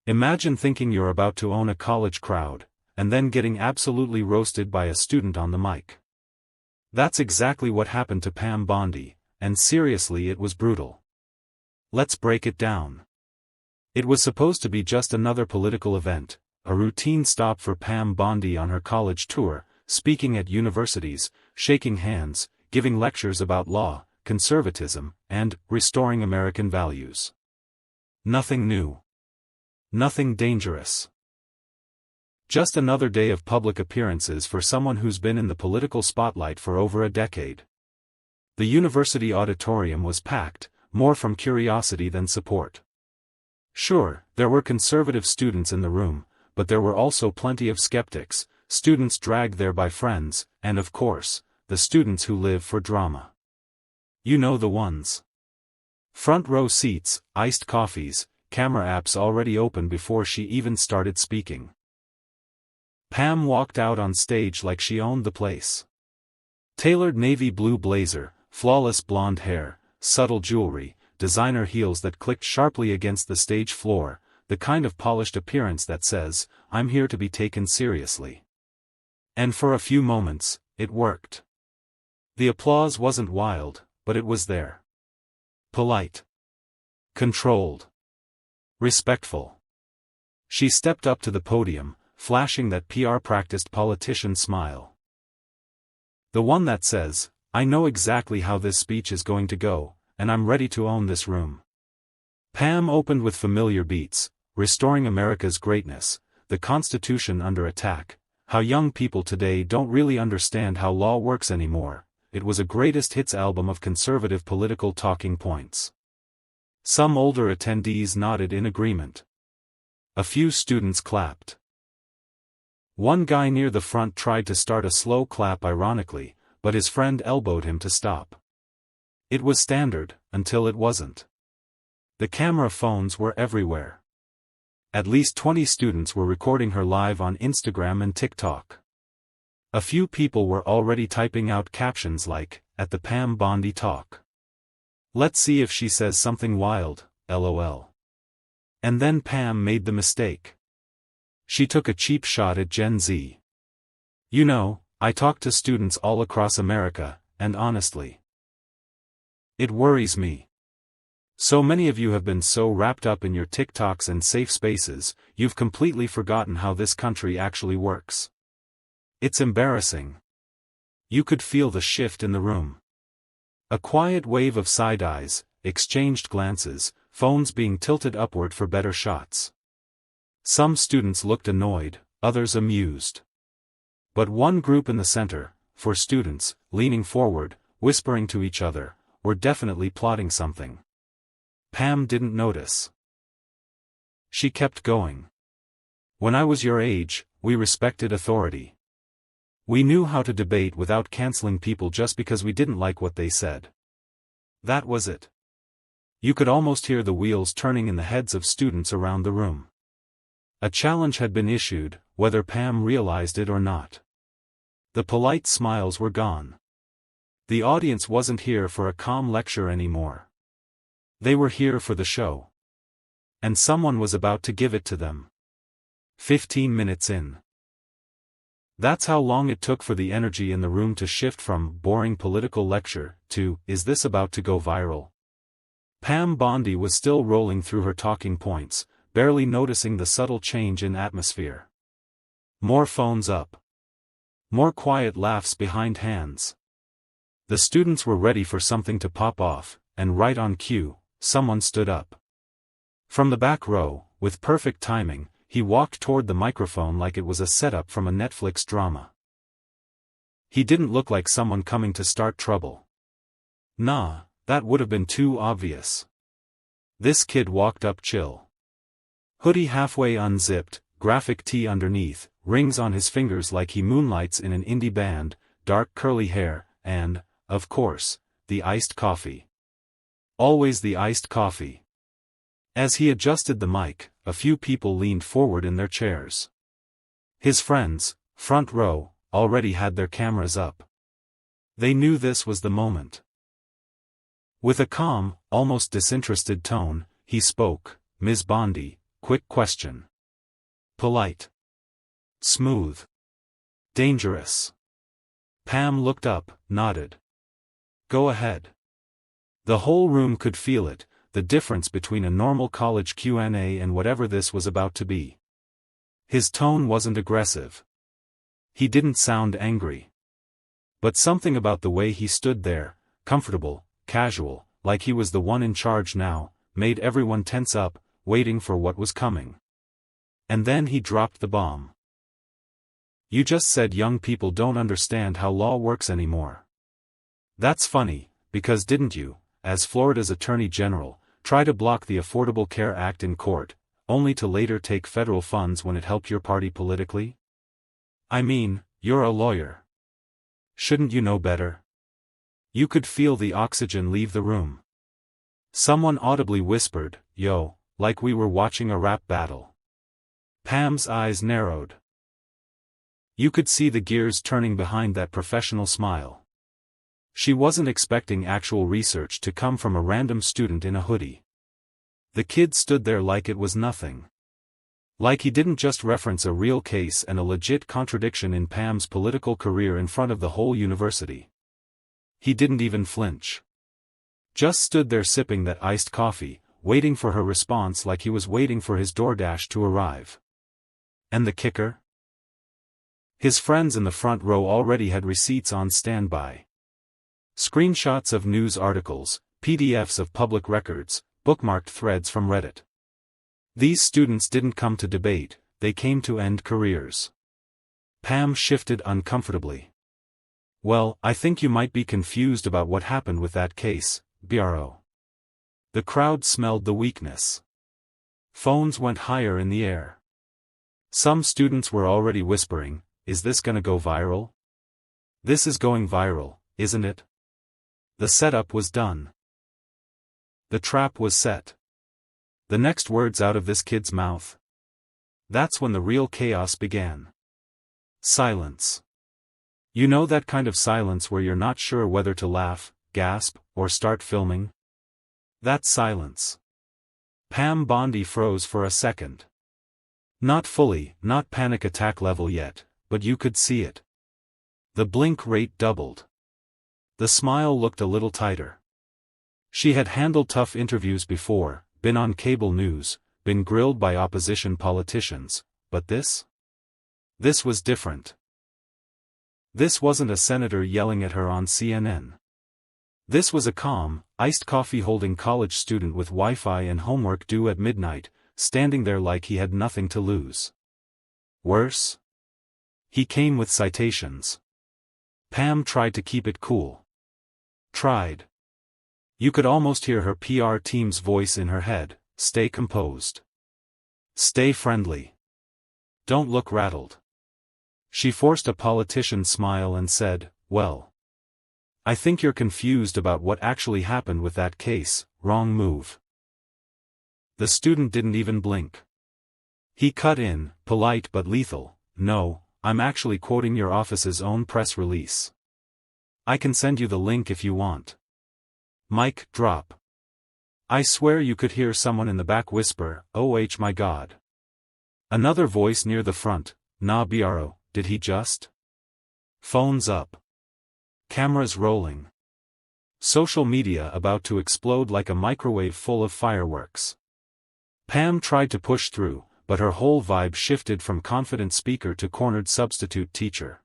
Imagine thinking you're about to own a college crowd, and then getting absolutely roasted by a student on the mic. That's exactly what happened to Pam Bondi, and seriously, it was brutal. Let's break it down. It was supposed to be just another political event, a routine stop for Pam Bondi on her college tour, speaking at universities, shaking hands, giving lectures about law, conservatism, and restoring American values. Nothing new. Nothing dangerous. Just another day of public appearances for someone who's been in the political spotlight for over a decade. The university auditorium was packed, more from curiosity than support. Sure, there were conservative students in the room, but there were also plenty of skeptics, students dragged there by friends, and of course, the students who live for drama. You know the ones. Front row seats, iced coffees, camera apps already open before she even started speaking. Pam walked out on stage like she owned the place. Tailored navy blue blazer, flawless blonde hair, subtle jewelry, designer heels that clicked sharply against the stage floor, the kind of polished appearance that says, "I'm here to be taken seriously." And for a few moments, it worked. The applause wasn't wild, but it was there. Polite. Controlled. Respectful. She stepped up to the podium, flashing that PR-practiced politician smile. The one that says, "I know exactly how this speech is going to go, and I'm ready to own this room." Pam opened with familiar beats, restoring America's greatness, the Constitution under attack, how young people today don't really understand how law works anymore. It was a greatest hits album of conservative political talking points. Some older attendees nodded in agreement. A few students clapped. One guy near the front tried to start a slow clap ironically, but his friend elbowed him to stop. It was standard, until it wasn't. The camera phones were everywhere. At least 20 students were recording her live on Instagram and TikTok. A few people were already typing out captions like, "At the Pam Bondi talk. Let's see if she says something wild, LOL." And then Pam made the mistake. She took a cheap shot at Gen Z. "You know, I talk to students all across America, and honestly, it worries me. So many of you have been so wrapped up in your TikToks and safe spaces, you've completely forgotten how this country actually works. It's embarrassing." You could feel the shift in the room. A quiet wave of side eyes, exchanged glances, phones being tilted upward for better shots. Some students looked annoyed, others amused. But one group in the center, for students, leaning forward, whispering to each other, were definitely plotting something. Pam didn't notice. She kept going. "When I was your age, we respected authority. We knew how to debate without canceling people just because we didn't like what they said. That was it." You could almost hear the wheels turning in the heads of students around the room. A challenge had been issued, whether Pam realized it or not. The polite smiles were gone. The audience wasn't here for a calm lecture anymore. They were here for the show. And someone was about to give it to them. 15 minutes in. That's how long it took for the energy in the room to shift from boring political lecture to, is this about to go viral? Pam Bondi was still rolling through her talking points, barely noticing the subtle change in atmosphere. More phones up. More quiet laughs behind hands. The students were ready for something to pop off, and right on cue, someone stood up. From the back row, with perfect timing, he walked toward the microphone like it was a setup from a Netflix drama. He didn't look like someone coming to start trouble. Nah, that would have been too obvious. This kid walked up chill. Hoodie halfway unzipped, graphic tee underneath, rings on his fingers like he moonlights in an indie band, dark curly hair, and, of course, the iced coffee. Always the iced coffee. As he adjusted the mic, a few people leaned forward in their chairs. His friends, front row, already had their cameras up. They knew this was the moment. With a calm, almost disinterested tone, he spoke, "Ms. Bondi, quick question. Polite. Smooth. Dangerous. Pam looked up, nodded. Go ahead. The whole room could feel it, the difference between a normal college Q&A and whatever this was about to be. His tone wasn't aggressive. He didn't sound angry. But something about the way he stood there, comfortable, casual, like he was the one in charge now, made everyone tense up, waiting for what was coming. And then he dropped the bomb. You just said young people don't understand how law works anymore. That's funny, because didn't you, as Florida's Attorney General, try to block the Affordable Care Act in court, only to later take federal funds when it helped your party politically? I mean, you're a lawyer. Shouldn't you know better? You could feel the oxygen leave the room. Someone audibly whispered, "Yo," like we were watching a rap battle. Pam's eyes narrowed. You could see the gears turning behind that professional smile. She wasn't expecting actual research to come from a random student in a hoodie. The kid stood there like it was nothing. Like he didn't just reference a real case and a legit contradiction in Pam's political career in front of the whole university. He didn't even flinch. Just stood there sipping that iced coffee, waiting for her response like he was waiting for his DoorDash to arrive. And the kicker? His friends in the front row already had receipts on standby. Screenshots of news articles, PDFs of public records, bookmarked threads from Reddit. These students didn't come to debate, they came to end careers. Pam shifted uncomfortably. Well, I think you might be confused about what happened with that case, bro. The crowd smelled the weakness. Phones went higher in the air. Some students were already whispering, "Is this gonna go viral?" This is going viral, isn't it? The setup was done. The trap was set. The next words out of this kid's mouth. That's when the real chaos began. Silence. You know that kind of silence where you're not sure whether to laugh, gasp, or start filming? That silence. Pam Bondi froze for a second. Not fully, not panic attack level yet, but you could see it. The blink rate doubled. The smile looked a little tighter. She had handled tough interviews before, been on cable news, been grilled by opposition politicians, but this? This was different. This wasn't a senator yelling at her on CNN. This was a calm, iced coffee-holding college student with Wi-Fi and homework due at midnight, standing there like he had nothing to lose. Worse? He came with citations. Pam tried to keep it cool. Tried. You could almost hear her PR team's voice in her head, "Stay composed. Stay friendly. Don't look rattled." She forced a politician's smile and said, "Well, I think you're confused about what actually happened with that case, wrong move." The student didn't even blink. He cut in, polite but lethal, "No, I'm actually quoting your office's own press release. I can send you the link if you want." Mic drop. I swear you could hear someone in the back whisper, "Oh my God." Another voice near the front, "Nah bro, did he just?" Phones up. Cameras rolling. Social media about to explode like a microwave full of fireworks. Pam tried to push through, but her whole vibe shifted from confident speaker to cornered substitute teacher.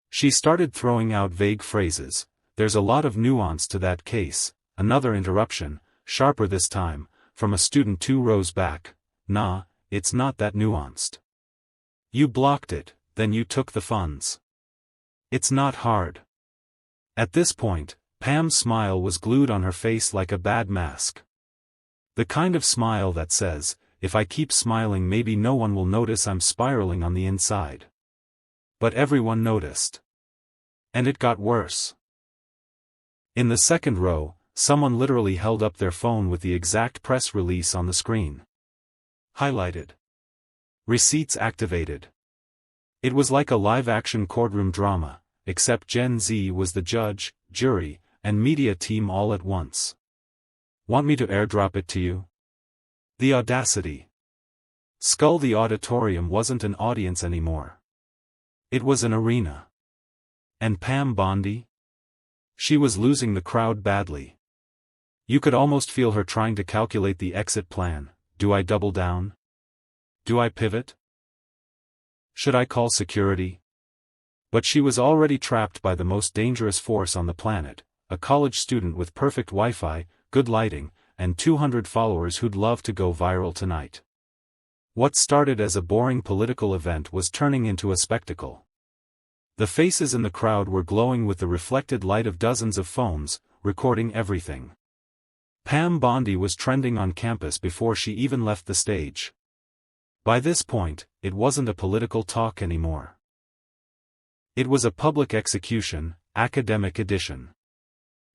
She started throwing out vague phrases. "There's a lot of nuance to that case." Another interruption, sharper this time, from a student 2 rows back. "Nah, it's not that nuanced. You blocked it, then you took the funds. It's not hard." At this point, Pam's smile was glued on her face like a bad mask. The kind of smile that says, "If I keep smiling maybe no one will notice I'm spiraling on the inside." But everyone noticed. And it got worse. In the second row, someone literally held up their phone with the exact press release on the screen. Highlighted. Receipts activated. It was like a live-action courtroom drama, except Gen Z was the judge, jury, and media team all at once. "Want me to airdrop it to you?" The audacity. Skull, the auditorium wasn't an audience anymore. It was an arena. And Pam Bondi? She was losing the crowd badly. You could almost feel her trying to calculate the exit plan. Do I double down? Do I pivot? Should I call security? But she was already trapped by the most dangerous force on the planet, a college student with perfect Wi-Fi, good lighting, and 200 followers who'd love to go viral tonight. What started as a boring political event was turning into a spectacle. The faces in the crowd were glowing with the reflected light of dozens of phones, recording everything. Pam Bondi was trending on campus before she even left the stage. By this point, it wasn't a political talk anymore. It was a public execution, academic edition.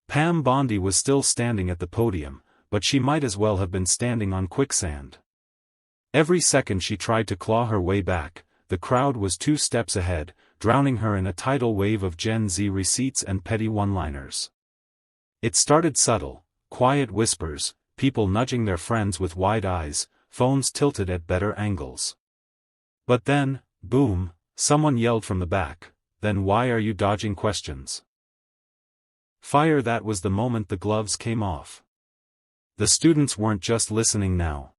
Pam Bondi was still standing at the podium, but she might as well have been standing on quicksand. Every second she tried to claw her way back, the crowd was 2 steps ahead, drowning her in a tidal wave of Gen Z receipts and petty one-liners. It started subtle, quiet whispers, people nudging their friends with wide eyes, phones tilted at better angles. But then, boom, someone yelled from the back, "Then why are you dodging questions?" Fire! That was the moment the gloves came off. The students weren't just listening now.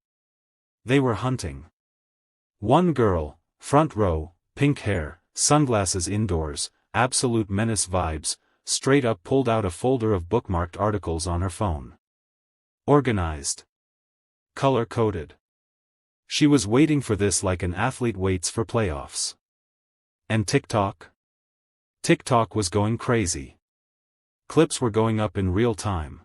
They were hunting. One girl, front row, pink hair, sunglasses indoors, absolute menace vibes, straight up pulled out a folder of bookmarked articles on her phone. Organized. Color-coded. She was waiting for this like an athlete waits for playoffs. And TikTok? TikTok was going crazy. Clips were going up in real time.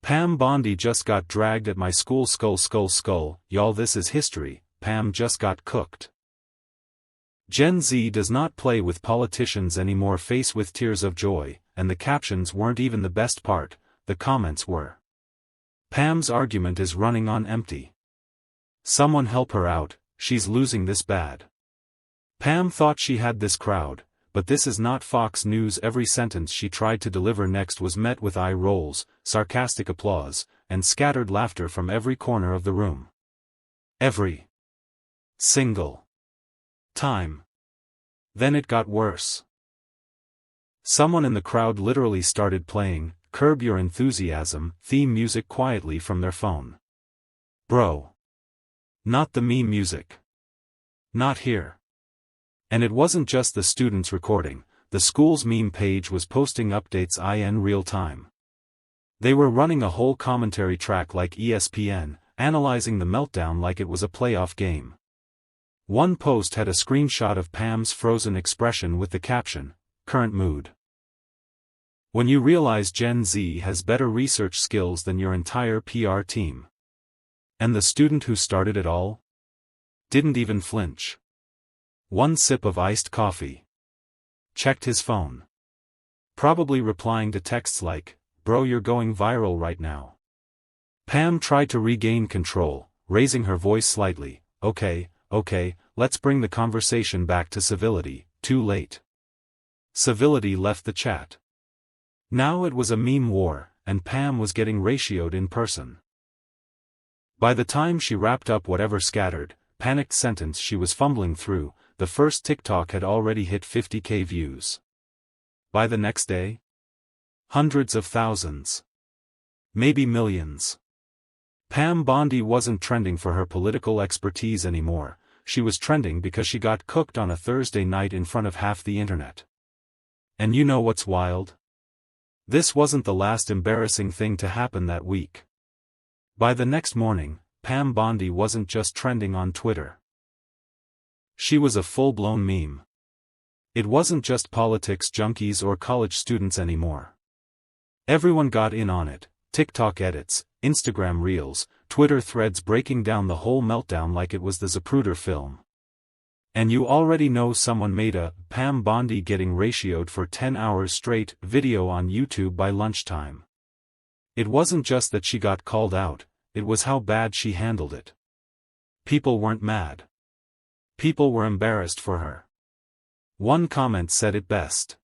Pam Bondi just got dragged at my school, skull, y'all, this is history. Pam just got cooked. Gen Z does not play with politicians anymore. Face with tears of joy, and the captions weren't even the best part, the comments were. Pam's argument is running on empty. Someone help her out, she's losing this bad. Pam thought she had this crowd, but this is not Fox News. Every sentence she tried to deliver next was met with eye rolls, sarcastic applause, and scattered laughter from every corner of the room. Every single time. Then it got worse. Someone in the crowd literally started playing "Curb Your Enthusiasm" theme music quietly from their phone. Bro. Not the meme music. Not here. And it wasn't just the students recording, the school's meme page was posting updates in real time. They were running a whole commentary track like ESPN, analyzing the meltdown like it was a playoff game. One post had a screenshot of Pam's frozen expression with the caption, "Current mood." When you realize Gen Z has better research skills than your entire PR team. And the student who started it all? Didn't even flinch. One sip of iced coffee. Checked his phone. Probably replying to texts like, "Bro, you're going viral right now." Pam tried to regain control, raising her voice slightly. Okay, let's bring the conversation back to civility." Too late. Civility left the chat. Now it was a meme war, and Pam was getting ratioed in person. By the time she wrapped up whatever scattered, panicked sentence she was fumbling through, the first TikTok had already hit 50,000 views. By the next day? Hundreds of thousands. Maybe millions. Pam Bondi wasn't trending for her political expertise anymore, she was trending because she got cooked on a Thursday night in front of half the internet. And you know what's wild? This wasn't the last embarrassing thing to happen that week. By the next morning, Pam Bondi wasn't just trending on Twitter. She was a full-blown meme. It wasn't just politics junkies or college students anymore. Everyone got in on it, TikTok edits, Instagram reels, Twitter threads breaking down the whole meltdown like it was the Zapruder film. And you already know someone made a Pam Bondi getting ratioed for 10 hours straight video on YouTube by lunchtime. It wasn't just that she got called out, it was how bad she handled it. People weren't mad. People were embarrassed for her. One comment said it best.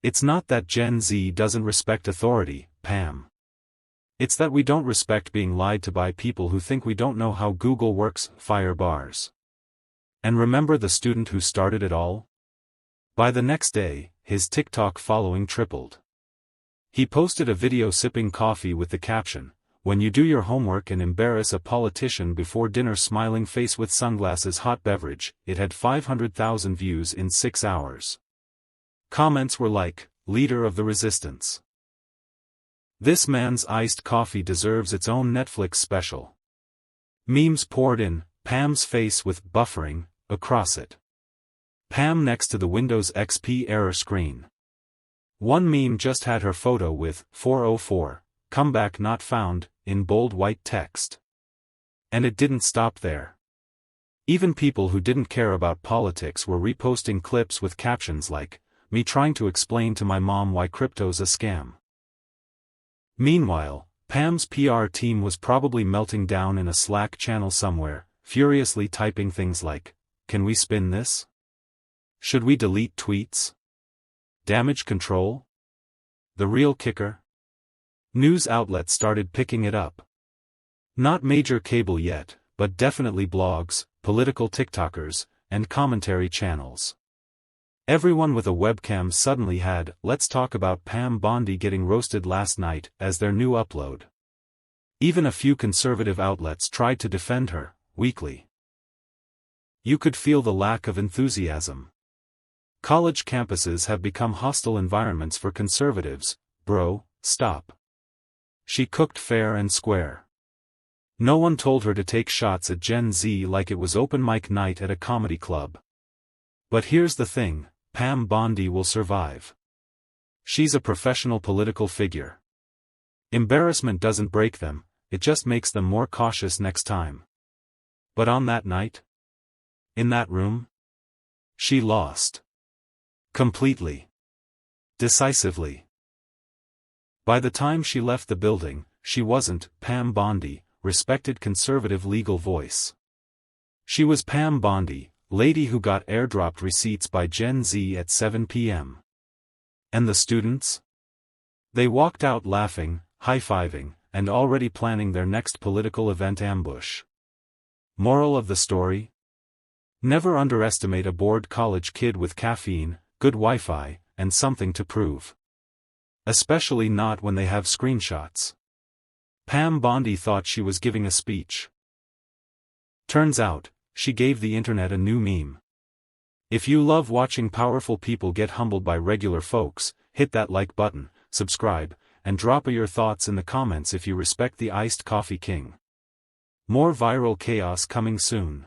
"It's not that Gen Z doesn't respect authority, Pam. It's that we don't respect being lied to by people who think we don't know how Google works. Fire bars. And remember the student who started it all? By the next day, his TikTok following tripled. He posted a video sipping coffee with the caption, "When you do your homework and embarrass a politician before dinner, smiling face with sunglasses, hot beverage." It had 500,000 views in 6 hours. Comments were like, "Leader of the resistance. This man's iced coffee deserves its own Netflix special." Memes poured in, Pam's face with buffering across it. Pam next to the Windows XP error screen. One meme just had her photo with 404, comeback not found, in bold white text. And it didn't stop there. Even people who didn't care about politics were reposting clips with captions like, "Me trying to explain to my mom why crypto's a scam." Meanwhile, Pam's PR team was probably melting down in a Slack channel somewhere, furiously typing things like, "Can we spin this? Should we delete tweets? Damage control?" The real kicker? News outlets started picking it up. Not major cable yet, but definitely blogs, political TikTokers, and commentary channels. Everyone with a webcam suddenly had "Let's talk about Pam Bondi getting roasted last night" as their new upload. Even a few conservative outlets tried to defend her, weakly. You could feel the lack of enthusiasm. College campuses have become hostile environments for conservatives. Bro, stop. She cooked fair and square. No one told her to take shots at Gen Z like it was open mic night at a comedy club. But here's the thing, Pam Bondi will survive. She's a professional political figure. Embarrassment doesn't break them, it just makes them more cautious next time. But on that night? In that room? She lost. Completely. Decisively. By the time she left the building, she wasn't Pam Bondi, respected conservative legal voice. She was Pam Bondi, lady who got airdropped receipts by Gen Z at 7 p.m. And the students? They walked out laughing, high-fiving, and already planning their next political event ambush. Moral of the story? Never underestimate a bored college kid with caffeine, good Wi-Fi, and something to prove. Especially not when they have screenshots. Pam Bondi thought she was giving a speech. Turns out, she gave the internet a new meme. If you love watching powerful people get humbled by regular folks, hit that like button, subscribe, and drop your thoughts in the comments if you respect the iced coffee king. More viral chaos coming soon.